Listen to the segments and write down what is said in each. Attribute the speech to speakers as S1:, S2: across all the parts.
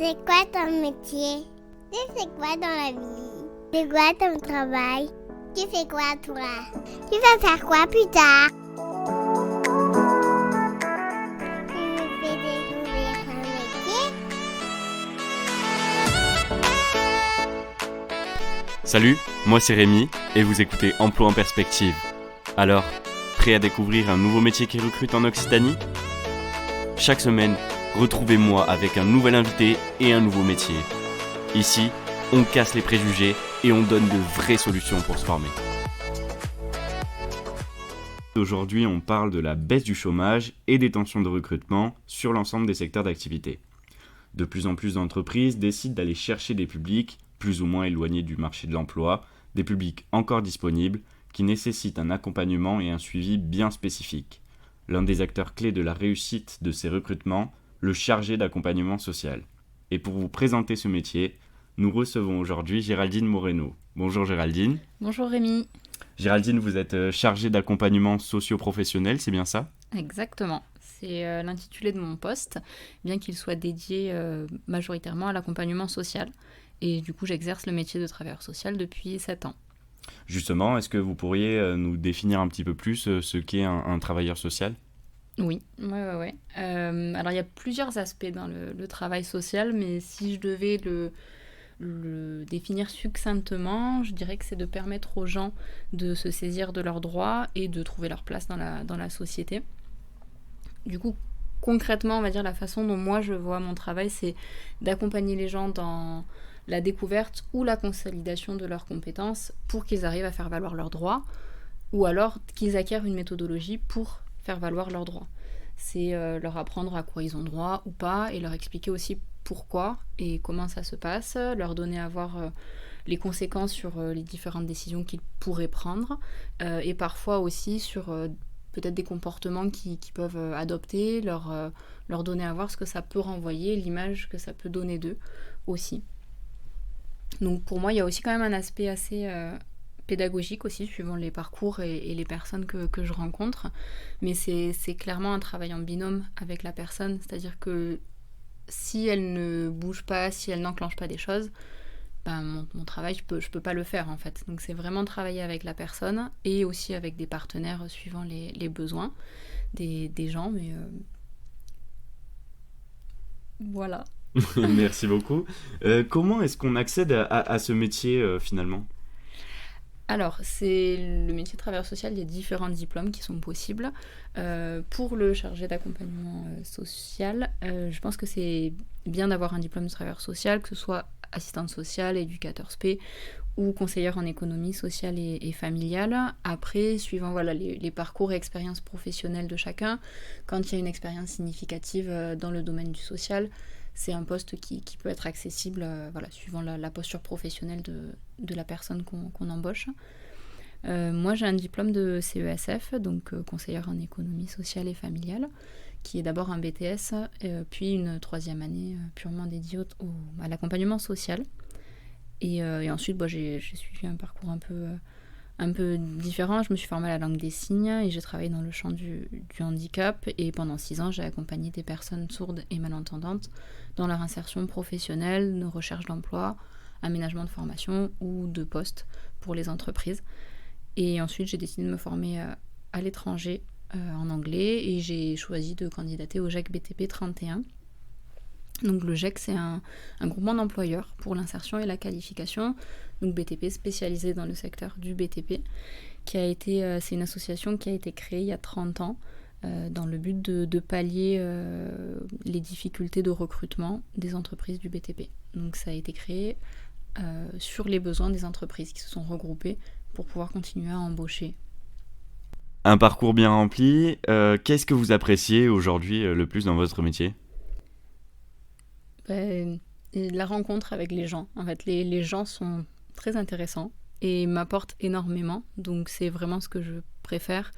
S1: C'est quoi ton métier? Tu fais quoi dans la vie? C'est quoi ton travail? Tu fais quoi toi? Tu vas faire quoi plus tard? Tu me fais découvrir ton métier?
S2: Salut, moi c'est Rémi et vous écoutez Emploi en perspective. Alors, prêt à découvrir un nouveau métier qui recrute en Occitanie? Chaque semaine, retrouvez-moi avec un nouvel invité et un nouveau métier. Ici, on casse les préjugés et on donne de vraies solutions pour se former. Aujourd'hui, on parle de la baisse du chômage et des tensions de recrutement sur l'ensemble des secteurs d'activité. De plus en plus d'entreprises décident d'aller chercher des publics plus ou moins éloignés du marché de l'emploi, des publics encore disponibles qui nécessitent un accompagnement et un suivi bien spécifiques. L'un des acteurs clés de la réussite de ces recrutements, le chargé d'accompagnement social. Et pour vous présenter ce métier, nous recevons aujourd'hui Géraldine Moreno. Bonjour Géraldine.
S3: Bonjour Rémi.
S2: Géraldine, vous êtes chargée d'accompagnement socio-professionnel, c'est bien ça ?
S3: Exactement, c'est l'intitulé de mon poste, bien qu'il soit dédié majoritairement à l'accompagnement social. Et du coup, j'exerce le métier de travailleur social depuis 7 ans.
S2: Justement, est-ce que vous pourriez nous définir un petit peu plus ce qu'est un travailleur social ?
S3: Oui. Alors, il y a plusieurs aspects dans le travail social, mais si je devais le définir succinctement, je dirais que c'est de permettre aux gens de se saisir de leurs droits et de trouver leur place dans la société. Du coup, concrètement, on va dire la façon dont moi je vois mon travail, c'est d'accompagner les gens dans la découverte ou la consolidation de leurs compétences pour qu'ils arrivent à faire valoir leurs droits ou alors qu'ils acquièrent une méthodologie pour faire valoir leurs droits. C'est leur apprendre à quoi ils ont droit ou pas et leur expliquer aussi pourquoi et comment ça se passe, leur donner à voir les conséquences sur les différentes décisions qu'ils pourraient prendre et parfois aussi sur peut-être des comportements qu'ils peuvent adopter, leur donner à voir ce que ça peut renvoyer, l'image que ça peut donner d'eux aussi. Donc pour moi, il y a aussi quand même un aspect assez pédagogique aussi, suivant les parcours et les personnes que je rencontre. Mais c'est clairement un travail en binôme avec la personne, c'est-à-dire que si elle ne bouge pas, si elle n'enclenche pas des choses, ben mon travail, je peux pas le faire en fait. Donc c'est vraiment travailler avec la personne et aussi avec des partenaires suivant les besoins des gens. Mais voilà.
S2: Merci beaucoup. Comment est-ce qu'on accède à ce métier finalement ?
S3: Alors, c'est le métier de travailleur social, il y a différents diplômes qui sont possibles. Pour le chargé d'accompagnement social, je pense que c'est bien d'avoir un diplôme de travailleur social, que ce soit assistante sociale, éducateur spé ou conseillère en économie sociale et familiale. Après, suivant les parcours et expériences professionnelles de chacun, quand il y a une expérience significative dans le domaine du social, c'est un poste qui peut être accessible suivant la posture professionnelle de la personne qu'on embauche. Moi, j'ai un diplôme de CESF, donc conseillère en économie sociale et familiale, qui est d'abord un BTS, puis une 3e année purement dédiée à l'accompagnement social. Et ensuite, j'ai suivi un parcours un peu différent. Je me suis formée à la langue des signes et j'ai travaillé dans le champ du handicap. Et pendant 6 ans, j'ai accompagné des personnes sourdes et malentendantes dans leur insertion professionnelle, de recherche d'emploi, aménagement de formation ou de poste pour les entreprises. Et ensuite, j'ai décidé de me former à l'étranger en anglais et j'ai choisi de candidater au GEC BTP 31. Donc le GEC, c'est un groupement d'employeurs pour l'insertion et la qualification. Donc BTP spécialisé dans le secteur du BTP, c'est une association qui a été créée il y a 30 ans dans le but de pallier les difficultés de recrutement des entreprises du BTP. Donc ça a été créé sur les besoins des entreprises qui se sont regroupées pour pouvoir continuer à embaucher.
S2: Un parcours bien rempli. Qu'est-ce que vous appréciez aujourd'hui le plus dans votre métier ?
S3: La rencontre avec les gens. En fait, les gens sont très intéressants et m'apportent énormément. Donc, c'est vraiment ce que je préfère.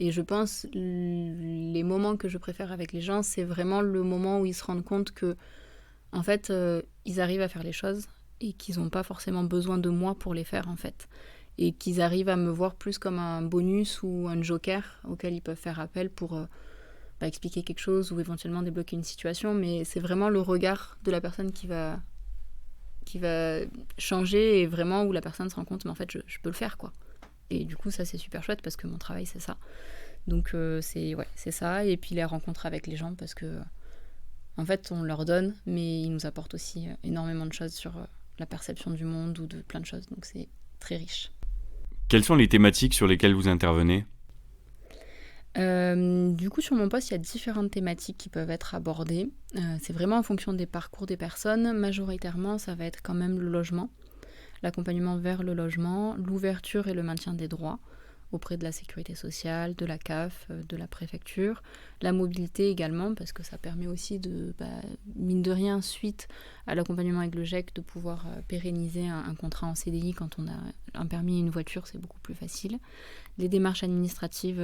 S3: Et je pense les moments que je préfère avec les gens, c'est vraiment le moment où ils se rendent compte que, en fait, ils arrivent à faire les choses et qu'ils n'ont pas forcément besoin de moi pour les faire, en fait. Et qu'ils arrivent à me voir plus comme un bonus ou un joker auquel ils peuvent faire appel pour expliquer quelque chose ou éventuellement débloquer une situation, mais c'est vraiment le regard de la personne qui va changer et vraiment où la personne se rend compte, mais en fait, je peux le faire, quoi. Et du coup, ça, c'est super chouette parce que mon travail, c'est ça. Donc, c'est ça. Et puis, les rencontres avec les gens parce que, en fait, on leur donne, mais ils nous apportent aussi énormément de choses sur la perception du monde ou de plein de choses. Donc, c'est très riche.
S2: Quelles sont les thématiques sur lesquelles vous intervenez ?
S3: Du coup, sur mon poste, il y a différentes thématiques qui peuvent être abordées. C'est vraiment en fonction des parcours des personnes. Majoritairement, ça va être quand même le logement, l'accompagnement vers le logement, l'ouverture et le maintien des droits auprès de la sécurité sociale, de la CAF, de la préfecture, la mobilité également, parce que ça permet aussi de, mine de rien, suite à l'accompagnement avec le GEC, de pouvoir pérenniser un contrat en CDI quand on a un permis et une voiture, c'est beaucoup plus facile. Les démarches administratives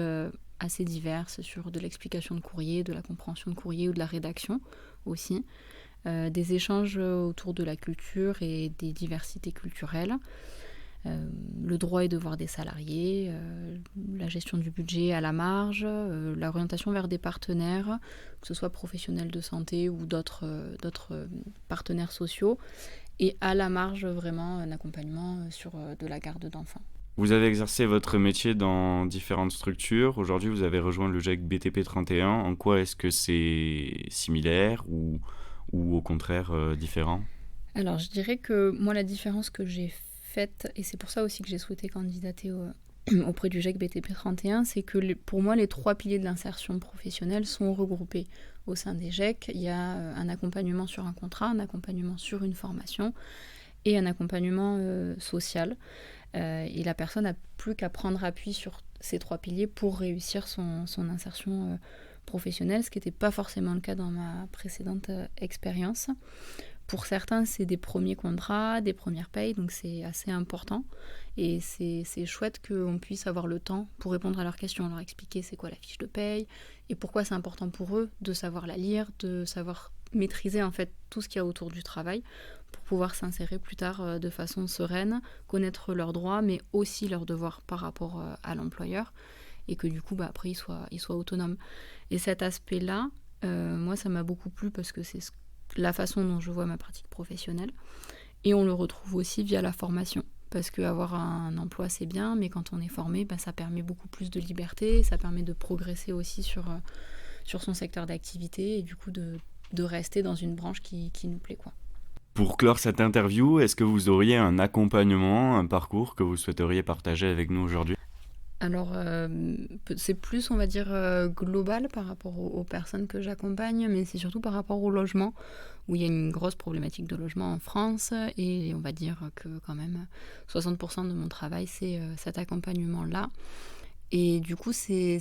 S3: assez diverses sur de l'explication de courrier, de la compréhension de courrier ou de la rédaction aussi. Des échanges autour de la culture et des diversités culturelles. Le droit et devoir des salariés, la gestion du budget à la marge, l'orientation vers des partenaires, que ce soit professionnels de santé ou d'autres partenaires sociaux, et à la marge vraiment un accompagnement sur de la garde d'enfants.
S2: Vous avez exercé votre métier dans différentes structures. Aujourd'hui, vous avez rejoint le GEC BTP 31. En quoi est-ce que c'est similaire ou au contraire différent ?
S3: Alors, je dirais que moi, la différence que j'ai faite, et c'est pour ça aussi que j'ai souhaité candidater auprès du GEC BTP 31, c'est que pour moi, les 3 piliers de l'insertion professionnelle sont regroupés au sein des GEC. Il y a un accompagnement sur un contrat, un accompagnement sur une formation et un accompagnement social. Et la personne n'a plus qu'à prendre appui sur ces 3 piliers pour réussir son insertion professionnelle, ce qui n'était pas forcément le cas dans ma précédente expérience. Pour certains, c'est des premiers contrats, des premières payes, donc c'est assez important. Et c'est chouette qu'on puisse avoir le temps pour répondre à leurs questions, leur expliquer c'est quoi la fiche de paye et pourquoi c'est important pour eux de savoir la lire, de savoir maîtriser en fait tout ce qu'il y a autour du travail pour pouvoir s'insérer plus tard de façon sereine, connaître leurs droits, mais aussi leurs devoirs par rapport à l'employeur et que du coup, après, ils soient autonomes. Et cet aspect-là, moi, ça m'a beaucoup plu parce que c'est la façon dont je vois ma pratique professionnelle. Et on le retrouve aussi via la formation. Parce qu'avoir un emploi, c'est bien, mais quand on est formé, ça permet beaucoup plus de liberté, ça permet de progresser aussi sur son secteur d'activité et du coup de rester dans une branche qui nous plaît, quoi.
S2: Pour clore cette interview, est-ce que vous auriez un accompagnement, un parcours que vous souhaiteriez partager avec nous aujourd'hui ?
S3: Alors, c'est plus, on va dire, global par rapport aux personnes que j'accompagne, mais c'est surtout par rapport au logement, où il y a une grosse problématique de logement en France, et on va dire que quand même 60% de mon travail, c'est cet accompagnement-là. Et du coup, c'est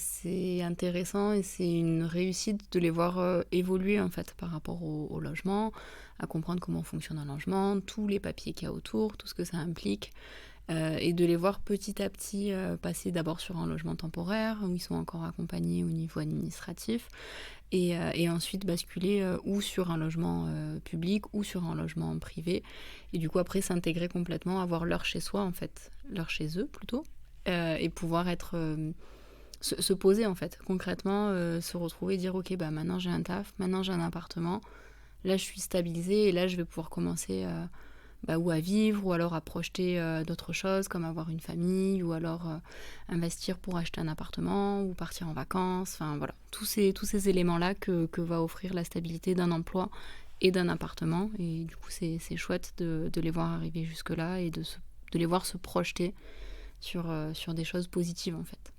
S3: intéressant et c'est une réussite de les voir évoluer en fait par rapport au logement, à comprendre comment fonctionne un logement, tous les papiers qu'il y a autour, tout ce que ça implique. Et de les voir petit à petit passer d'abord sur un logement temporaire où ils sont encore accompagnés au niveau administratif et ensuite basculer ou sur un logement public ou sur un logement privé et du coup après s'intégrer complètement, avoir leur chez soi en fait, leur chez eux plutôt et pouvoir être se poser en fait concrètement, se retrouver, dire ok maintenant j'ai un taf, maintenant j'ai un appartement, là je suis stabilisée et là je vais pouvoir commencer ou à vivre, ou alors à projeter d'autres choses, comme avoir une famille, ou alors investir pour acheter un appartement, ou partir en vacances, enfin voilà, tous ces éléments-là que va offrir la stabilité d'un emploi et d'un appartement, et du coup c'est chouette de les voir arriver jusque-là, et de les voir se projeter sur des choses positives en fait.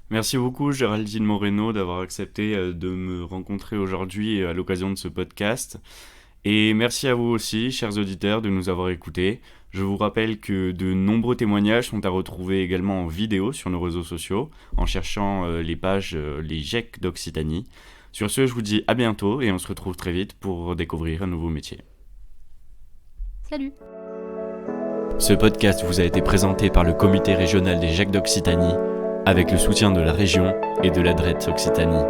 S2: Merci beaucoup Géraldine Moreno d'avoir accepté de me rencontrer aujourd'hui à l'occasion de ce podcast. Et merci à vous aussi, chers auditeurs, de nous avoir écoutés. Je vous rappelle que de nombreux témoignages sont à retrouver également en vidéo sur nos réseaux sociaux, en cherchant les pages les GEC d'Occitanie. Sur ce, je vous dis à bientôt et on se retrouve très vite pour découvrir un nouveau métier.
S3: Salut!
S2: Ce podcast vous a été présenté par le comité régional des GEC d'Occitanie, avec le soutien de la région et de la DRETS Occitanie.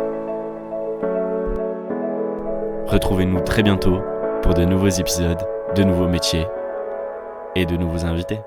S2: Retrouvez-nous très bientôt pour de nouveaux épisodes, de nouveaux métiers et de nouveaux invités.